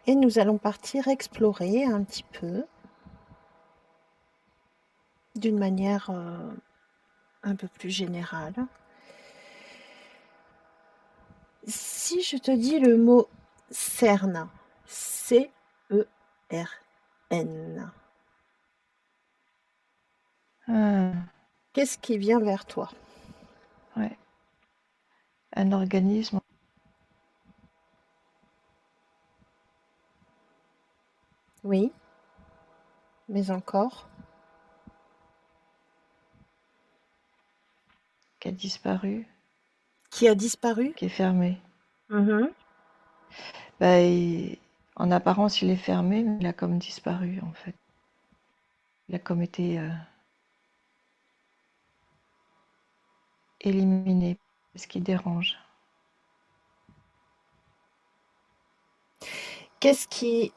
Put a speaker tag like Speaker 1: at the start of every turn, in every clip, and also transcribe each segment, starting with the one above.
Speaker 1: Et nous allons partir explorer un petit peu, d'une manière un peu plus générale. Si je te dis le mot CERN, C-E-R-N, qu'est-ce qui vient vers toi?
Speaker 2: Ouais. Un organisme
Speaker 1: Oui, mais encore?
Speaker 2: qui a disparu,
Speaker 1: Qui a disparu?
Speaker 2: qui est fermé.
Speaker 1: Mhm.
Speaker 2: Bah, en apparence, il est fermé, mais il a comme disparu, en fait. Il a comme été éliminé, ce qui dérange.
Speaker 1: Qu'est-ce qui...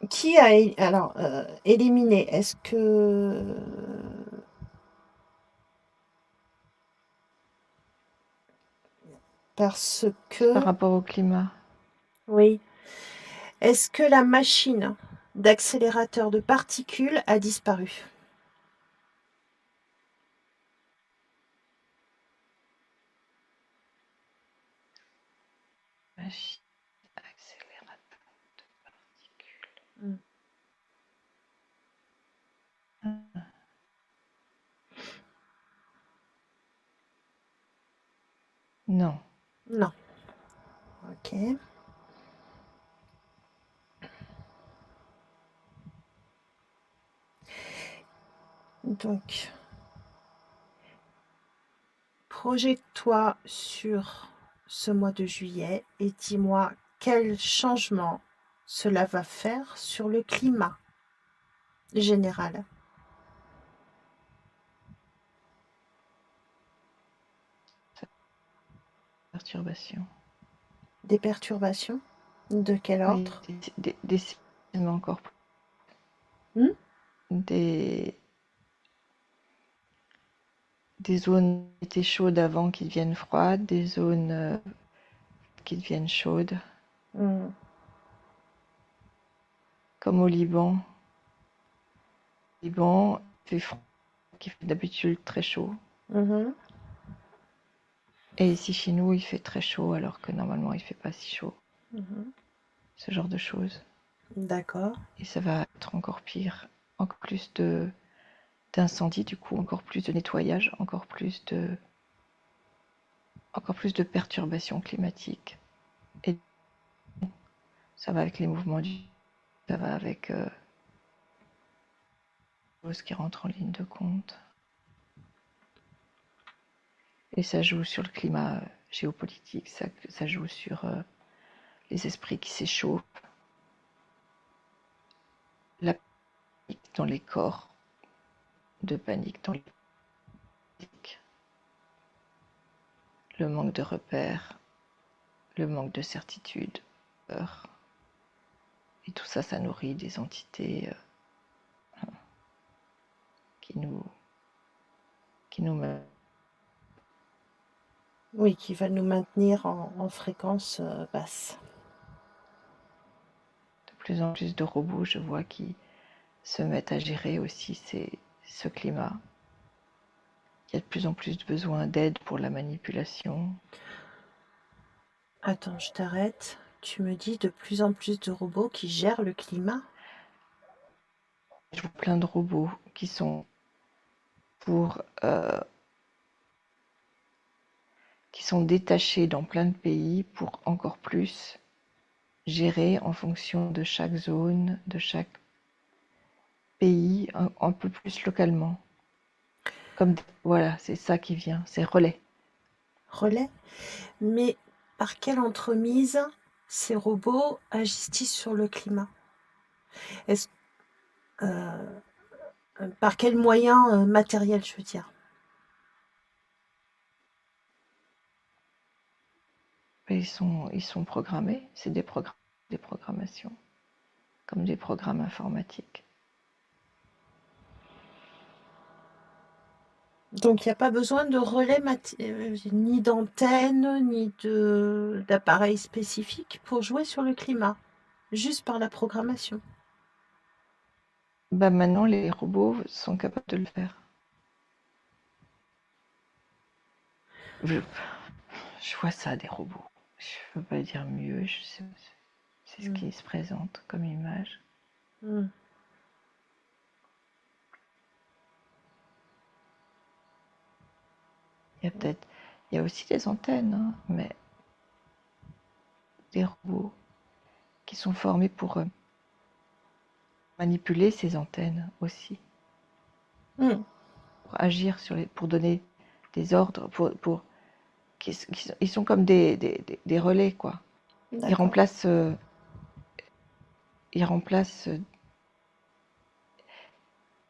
Speaker 1: qui a... Alors, éliminé, est-ce que... Parce
Speaker 2: C'est par
Speaker 1: que...
Speaker 2: rapport au climat.
Speaker 1: Oui. Est-ce que la machine d'accélérateur de particules a disparu?
Speaker 2: Machine accélérateur de particules.
Speaker 1: Mm.
Speaker 2: Non.
Speaker 1: Non. Ok. Donc, projette-toi sur ce mois de juillet et dis-moi quel changement cela va faire sur le climat général.
Speaker 2: Perturbation.
Speaker 1: Des perturbations? De quel
Speaker 2: Oui,
Speaker 1: ordre?
Speaker 2: des séismes encore plus.
Speaker 1: Hmm.
Speaker 2: Des zones qui étaient chaudes avant qui deviennent froides, des zones qui deviennent chaudes,
Speaker 1: Hmm.
Speaker 2: comme au Liban. Au Liban, il fait froid, qui fait d'habitude très chaud.
Speaker 1: Mhm.
Speaker 2: Et ici chez nous, il fait très chaud alors que normalement il fait pas si chaud.
Speaker 1: Mhm.
Speaker 2: Ce genre de choses.
Speaker 1: D'accord.
Speaker 2: Et ça va être encore pire, encore plus d'incendies du coup, encore plus de nettoyage, encore plus de perturbations climatiques. Et ça va avec les mouvements ça va avec choses qui rentrent en ligne de compte. Et ça joue sur le climat géopolitique, ça joue sur les esprits qui s'échauffent, la panique dans les corps, de panique dans les physiques, le manque de repères, le manque de certitude, peur. Et tout ça, ça nourrit des entités qui nous
Speaker 1: Oui, qui va nous maintenir en fréquence basse.
Speaker 2: de plus en plus de robots, je vois, qui se mettent à gérer aussi ce climat. Il y a de plus en plus de besoin d'aide pour la manipulation.
Speaker 1: Attends, je t'arrête. Tu me dis de plus en plus de robots qui gèrent le climat?
Speaker 2: Je vois plein de robots qui sont pour qui sont détachés dans plein de pays pour encore plus gérer en fonction de chaque zone, de chaque pays, un peu plus localement. Comme voilà, c'est ça qui vient, c'est relais.
Speaker 1: Relais? Mais par quelle entremise ces robots agissent-ils sur le climat? Est-ce, euh, par quels moyens matériels, je veux dire?
Speaker 2: Et ils sont programmés, c'est des programmations, comme des programmes informatiques.
Speaker 1: Donc il n'y a pas besoin de relais, ni d'antenne, ni d'appareils spécifiques pour jouer sur le climat. juste par la programmation.
Speaker 2: Bah maintenant, les robots sont capables de le faire. Je, je vois ça, des robots. Je peux pas dire mieux. C'est ce qui se présente comme image.
Speaker 1: Mm.
Speaker 2: Il y a aussi des antennes, hein, mais des robots qui sont formés pour manipuler ces antennes aussi,
Speaker 1: Mm.
Speaker 2: pour agir pour donner des ordres, ils sont comme des relais, quoi. Ils
Speaker 1: D'accord.
Speaker 2: remplacent, ils remplacent,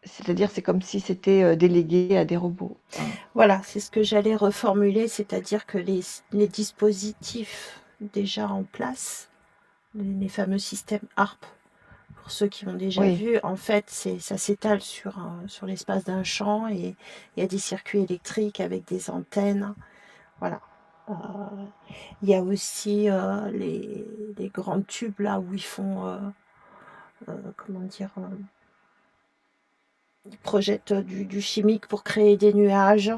Speaker 2: c'est-à-dire c'est comme si c'était délégué à des robots. Hein.
Speaker 1: Voilà, c'est ce que j'allais reformuler, c'est-à-dire que les dispositifs déjà en place, les fameux systèmes HARP, pour ceux qui ont déjà
Speaker 2: Oui,
Speaker 1: vu, en fait, ça s'étale sur l'espace d'un champ et il y a des circuits électriques avec des antennes. Voilà. Il y a aussi les grands tubes là où ils font, comment dire, ils projettent du chimique pour créer des nuages.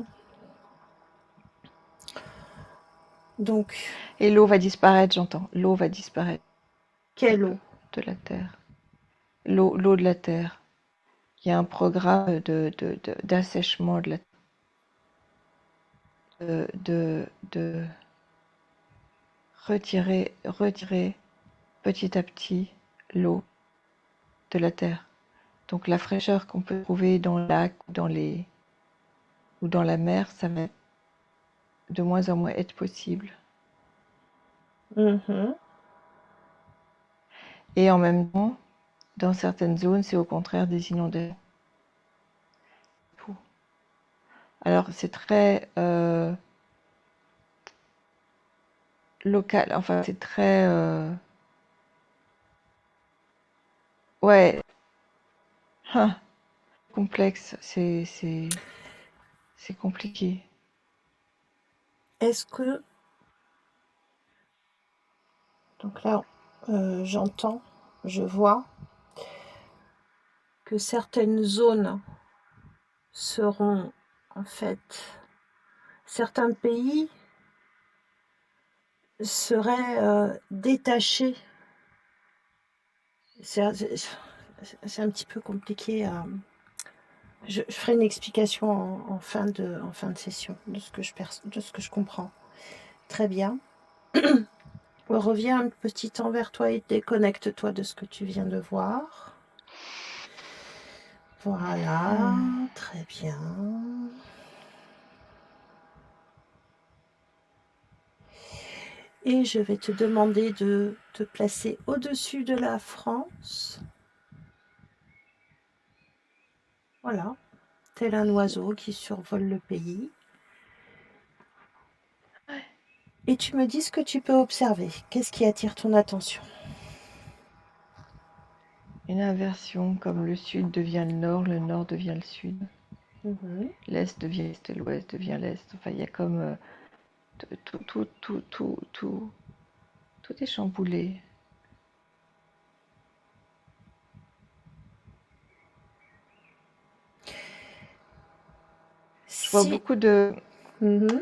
Speaker 1: Donc,
Speaker 2: et l'eau va disparaître, j'entends. L'eau va disparaître un
Speaker 1: quelle
Speaker 2: peu
Speaker 1: eau?
Speaker 2: de la Terre. L'eau de la Terre. Il y a un programme d'assèchement de la de retirer petit à petit l'eau de la terre. Donc la fraîcheur qu'on peut trouver dans le lac ou dans la mer, ça va de moins en moins être possible.
Speaker 1: Mhm.
Speaker 2: Et en même temps, dans certaines zones, c'est au contraire des inondations. Alors c'est très local, enfin c'est très ouais, hein, complexe, c'est compliqué.
Speaker 1: Est-ce que, donc là, j'entends, je vois que certaines zones seront, en fait, certains pays seraient détachés. C'est un petit peu compliqué. Je ferai une explication en fin de session de ce que je comprends. Très bien. Reviens un petit temps vers toi et déconnecte-toi de ce que tu viens de voir. Voilà, très bien. Et je vais te demander de te placer au-dessus de la France. Voilà, tel un oiseau qui survole le pays. Et tu me dis ce que tu peux observer. Qu'est-ce qui attire ton attention?
Speaker 2: Une inversion, comme le sud devient le nord devient le sud. L'est devient l'est, l'ouest devient l'est. Enfin, il y a comme tout est chamboulé. Je vois
Speaker 1: Si.
Speaker 2: beaucoup de,
Speaker 1: Mhm.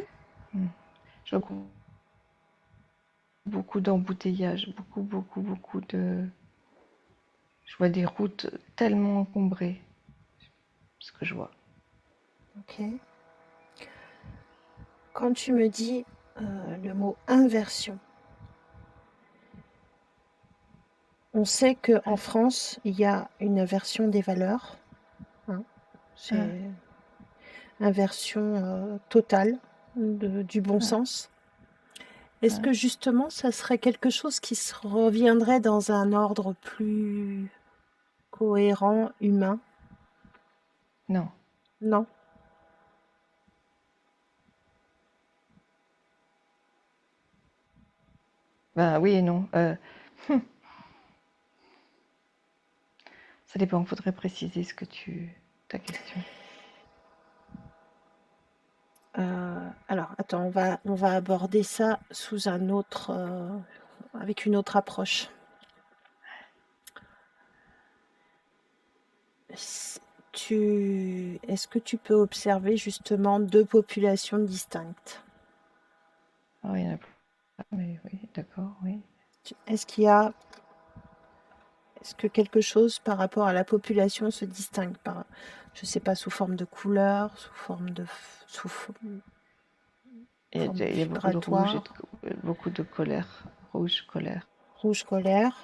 Speaker 2: je vois beaucoup d'embouteillages, beaucoup de. Je vois des routes tellement encombrées. Ce que je vois.
Speaker 1: Ok. Quand tu me dis le mot inversion, on sait qu'en France, il y a une inversion des valeurs. Hein. C'est inversion totale du bon sens. Est-ce que justement, ça serait quelque chose qui se reviendrait dans un ordre plus cohérent, humain?
Speaker 2: Non.
Speaker 1: Non.
Speaker 2: Ben oui et non. Ça dépend. Faudrait préciser ta question.
Speaker 1: Alors, attends, on va aborder ça sous un autre, avec une autre approche. s- est-ce que tu peux observer justement deux populations distinctes?
Speaker 2: Ah, il y en a plus. Ah, mais oui, d'accord, oui.
Speaker 1: Est-ce que quelque chose par rapport à la population se distingue par, je sais pas, sous forme de couleur, sous forme
Speaker 2: Il y a beaucoup de rouge
Speaker 1: vibratoire,
Speaker 2: beaucoup de colère. Rouge, colère.
Speaker 1: rouge colère?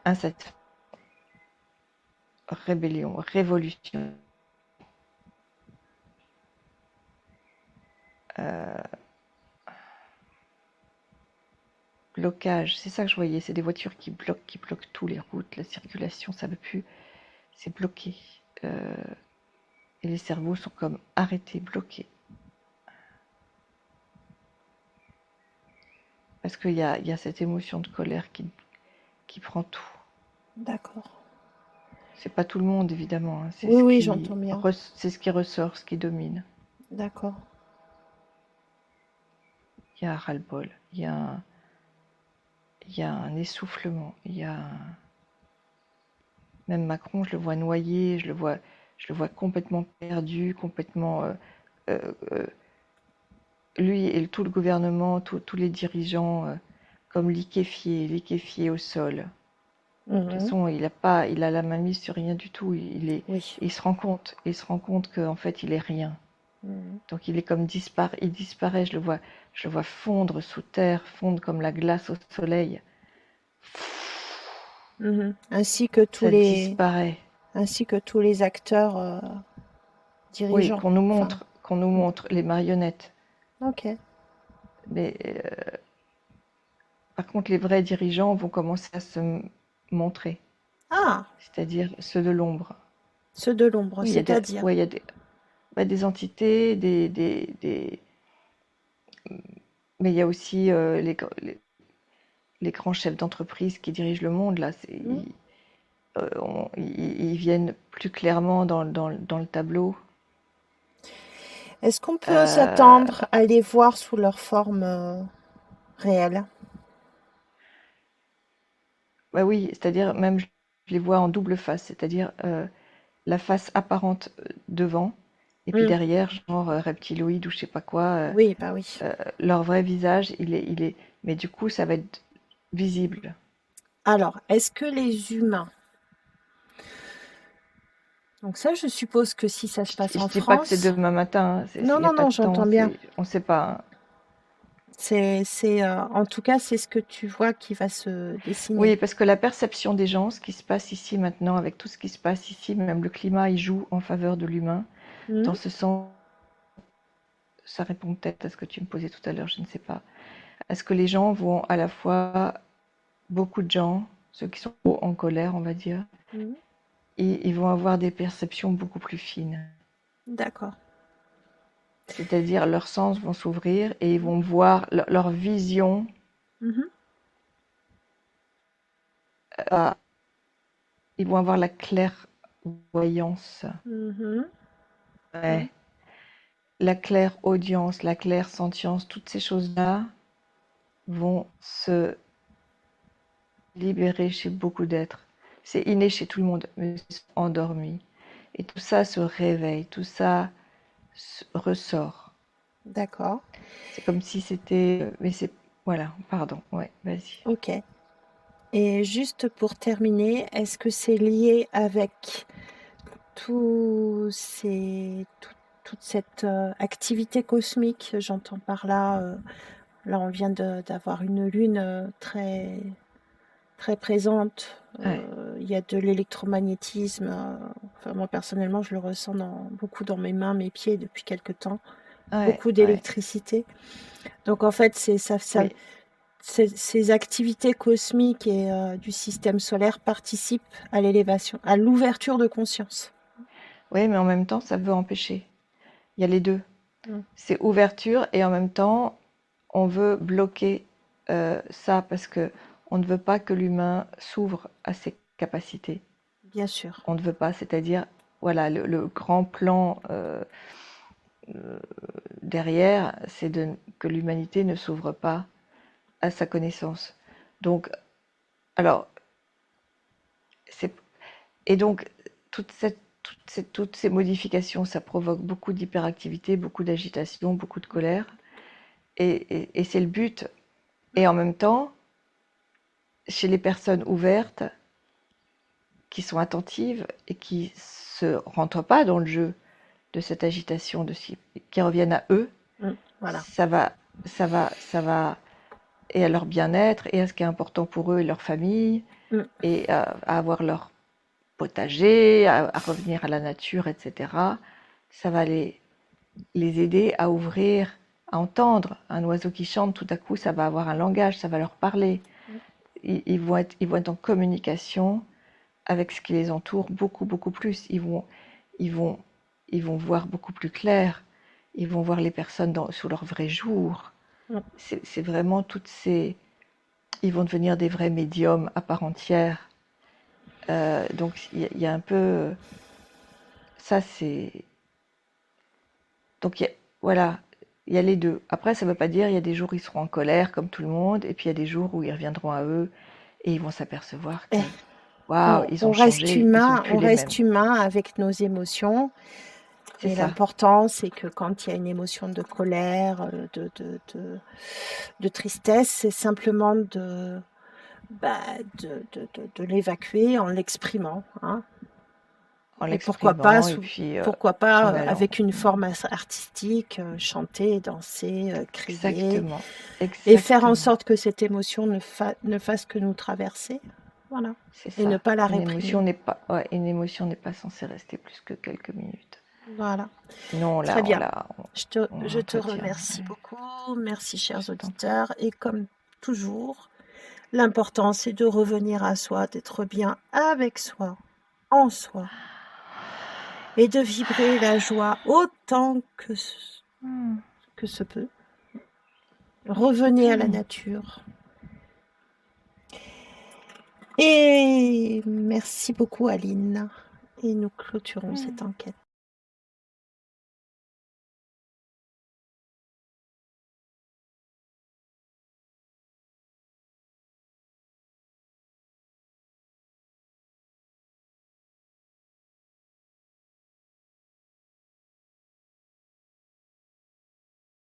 Speaker 2: Insatisfaction, rébellion, révolution. euh, Blocage, c'est ça que je voyais, c'est des voitures qui bloquent tout, les routes, la circulation, ça ne veut plus, c'est bloqué. Et les cerveaux sont comme arrêtés, bloqués. Parce qu'il y a cette émotion de colère qui prend tout.
Speaker 1: D'accord.
Speaker 2: C'est pas tout le monde, évidemment, hein,
Speaker 1: Oui, oui, j'entends bien.
Speaker 2: c'est ce qui ressort, ce qui domine.
Speaker 1: D'accord.
Speaker 2: Il y a un ras-le-bol, il y a un essoufflement, Même Macron, je le vois noyé, je le vois complètement perdu, complètement... lui et tout le gouvernement, tous les dirigeants, comme liquéfiés au sol. De toute
Speaker 1: Mhm.
Speaker 2: façon, il a la main mise sur rien du tout.
Speaker 1: Oui.
Speaker 2: Il se rend compte qu'en fait, il est rien.
Speaker 1: Mhm.
Speaker 2: Donc il est comme il disparaît. Je le vois fondre sous terre, fondre comme la glace au soleil.
Speaker 1: Mhm.
Speaker 2: Ça disparaît.
Speaker 1: Ainsi que tous les acteurs
Speaker 2: Oui,
Speaker 1: dirigeants. Enfin,
Speaker 2: qu'on nous montre les marionnettes.
Speaker 1: ok.
Speaker 2: Mais par contre, les vrais dirigeants vont commencer à se montrer,
Speaker 1: Ah,
Speaker 2: c'est-à-dire ceux de l'ombre.
Speaker 1: ceux de l'ombre,
Speaker 2: Oui,
Speaker 1: c'est-à-dire.
Speaker 2: ouais, il y a des entités, mais il y a aussi les grands chefs d'entreprise qui dirigent le monde. Là,
Speaker 1: Hmm.
Speaker 2: ils viennent plus clairement dans le tableau.
Speaker 1: Est-ce qu'on peut
Speaker 2: Euh,
Speaker 1: s'attendre à les voir sous leur forme réelle?
Speaker 2: Bah oui, c'est-à-dire même je les vois en double face, c'est-à-dire la face apparente devant, et puis
Speaker 1: Hmm.
Speaker 2: derrière, genre reptiloïde ou je sais pas quoi,
Speaker 1: Oui, bah oui.
Speaker 2: leur vrai visage, mais du coup, ça va être visible.
Speaker 1: Alors, est-ce que les humains... Donc ça, je suppose que si ça se passe en
Speaker 2: Je dis pas que c'est
Speaker 1: France...
Speaker 2: demain matin,
Speaker 1: Non,
Speaker 2: il n'y a
Speaker 1: non,
Speaker 2: pas
Speaker 1: non,
Speaker 2: de temps,
Speaker 1: j'entends bien.
Speaker 2: on sait pas, hein.
Speaker 1: En tout cas, c'est ce que tu vois qui va se dessiner.
Speaker 2: Oui, parce que la perception des gens, ce qui se passe ici maintenant, avec tout ce qui se passe ici, même le climat, il joue en faveur de l'humain.
Speaker 1: Hmm.
Speaker 2: Dans ce sens, ça répond peut-être à ce que tu me posais tout à l'heure, je ne sais pas. Est-ce que les gens vont à la fois, beaucoup de gens, ceux qui sont en colère, on va dire,
Speaker 1: Hmm.
Speaker 2: et ils vont avoir des perceptions beaucoup plus fines.
Speaker 1: D'accord.
Speaker 2: C'est-à-dire leurs sens vont s'ouvrir et ils vont voir leur vision,
Speaker 1: Mhm.
Speaker 2: euh, ils vont avoir la clairvoyance,
Speaker 1: Mhm. Ouais.
Speaker 2: ouais, la clairaudience, la clairsentience, toutes ces choses-là vont se libérer chez beaucoup d'êtres. C'est inné chez tout le monde, mais ils sont endormis. Et tout ça se réveille, tout ça ressort.
Speaker 1: D'accord.
Speaker 2: C'est comme si c'était... Mais c'est... Voilà, pardon, ouais, vas-y.
Speaker 1: Ok. Et juste pour terminer, est-ce que c'est lié avec tous toute cette activité cosmique? J'entends par là, là on vient d'avoir une lune très, très présente.
Speaker 2: Ouais,
Speaker 1: Il y a de l'électromagnétisme. Enfin, moi personnellement, je le ressens beaucoup dans mes mains, mes pieds depuis quelque temps.
Speaker 2: ouais,
Speaker 1: Beaucoup
Speaker 2: ouais,
Speaker 1: d'électricité. Donc en fait,
Speaker 2: oui.
Speaker 1: ces activités cosmiques et du système solaire participent à l'élévation, à l'ouverture de conscience.
Speaker 2: Oui, mais en même temps, ça veut empêcher. Il y a les deux.
Speaker 1: Mm.
Speaker 2: C'est ouverture et en même temps, on veut bloquer ça parce que on ne veut pas que l'humain s'ouvre à ses capacités.
Speaker 1: Bien sûr.
Speaker 2: On ne veut pas, c'est-à-dire, voilà, le grand plan derrière, c'est que l'humanité ne s'ouvre pas à sa connaissance. Donc, alors, c'est, et donc, toutes ces modifications, ça provoque beaucoup d'hyperactivité, beaucoup d'agitation, beaucoup de colère. Et c'est le but. Et en même temps, chez les personnes ouvertes, qui sont attentives et qui se rentrent pas dans le jeu de cette agitation, qui reviennent à eux,
Speaker 1: Voilà.
Speaker 2: ça va, et à leur bien-être, et à ce qui est important pour eux et leur famille, et à avoir leur potager, à revenir à la nature, etc. Ça va les aider à ouvrir, à entendre un oiseau qui chante. Tout à coup, ça va avoir un langage, ça va leur parler. Ils vont être en communication avec ce qui les entoure beaucoup, beaucoup plus. Ils vont voir beaucoup plus clair. Ils vont voir les personnes sous leur vrai jour. C'est vraiment toutes ces... Ils vont devenir des vrais médiums à part entière. Donc il y a un peu... Ça, c'est... Donc voilà, il y a les deux. Après, ça ne veut pas dire il y a des jours où ils seront en colère comme tout le monde, et puis il y a des jours où ils reviendront à eux et ils vont s'apercevoir que waouh, ils ont changé, ils sont plus
Speaker 1: on
Speaker 2: les mêmes.
Speaker 1: reste humain avec nos émotions.
Speaker 2: C'est
Speaker 1: Et
Speaker 2: ça.
Speaker 1: l'important, c'est que quand il y a une émotion de colère, de tristesse, c'est simplement de l'évacuer en l'exprimant. Hein.
Speaker 2: En
Speaker 1: Et pourquoi pas,
Speaker 2: l'exprimant et puis en allant.
Speaker 1: avec une forme artistique, chanter, danser, crier,
Speaker 2: Exactement.
Speaker 1: et faire en
Speaker 2: Exactement.
Speaker 1: sorte que cette émotion ne fasse que nous traverser. Voilà.
Speaker 2: C'est
Speaker 1: Et ne
Speaker 2: ça.
Speaker 1: pas la
Speaker 2: Une
Speaker 1: réprimer.
Speaker 2: une émotion n'est pas censée rester plus que quelques minutes.
Speaker 1: Voilà.
Speaker 2: Sinon,
Speaker 1: Très bien.
Speaker 2: on
Speaker 1: Je te
Speaker 2: l'entretient.
Speaker 1: remercie beaucoup. Merci, chers
Speaker 2: Je t'en prie.
Speaker 1: auditeurs. Et comme toujours, l'important, c'est de revenir à soi, d'être bien avec soi, en soi, et de vibrer la joie autant que se peut. Revenez à la nature. Et merci beaucoup, Aline. Et nous clôturons cette enquête.